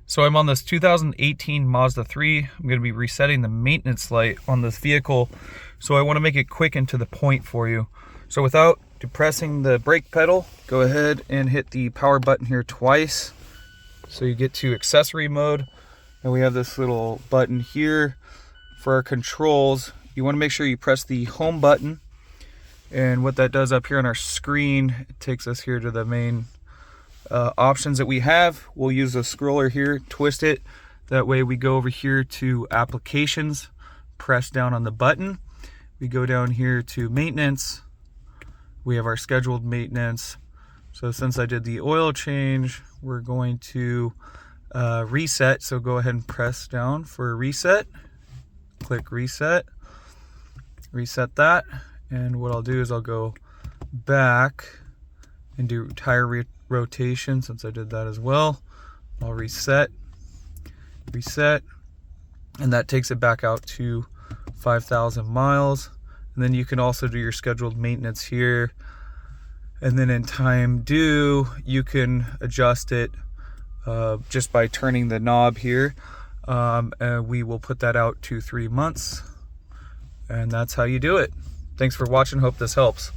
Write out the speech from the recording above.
So I'm on this 2018 Mazda 3. I'm going to be resetting the maintenance light on this vehicle. So I want to make it quick and to the point for you. So without depressing the brake pedal, go ahead and hit the power button here twice. So you get to accessory mode. And we have this little button here for our controls. You want to make sure you press the home button. And what that does up here on our screen, it takes us here to the main options that we have. We'll use the scroller here, twist it. That way we go over here to applications, press down on the button. We go down here to maintenance. We have our scheduled maintenance. So since I did the oil change, we're going to reset. So go ahead and press down for reset. Click reset. Reset that. And what I'll do is I'll go back and do tire rotation since I did that as well. I'll reset, and that takes it back out to 5,000 miles. And then you can also do your scheduled maintenance here. And then in time due, you can adjust it just by turning the knob here. And we will put that out to 3 months. And that's how you do it. Thanks for watching. Hope this helps.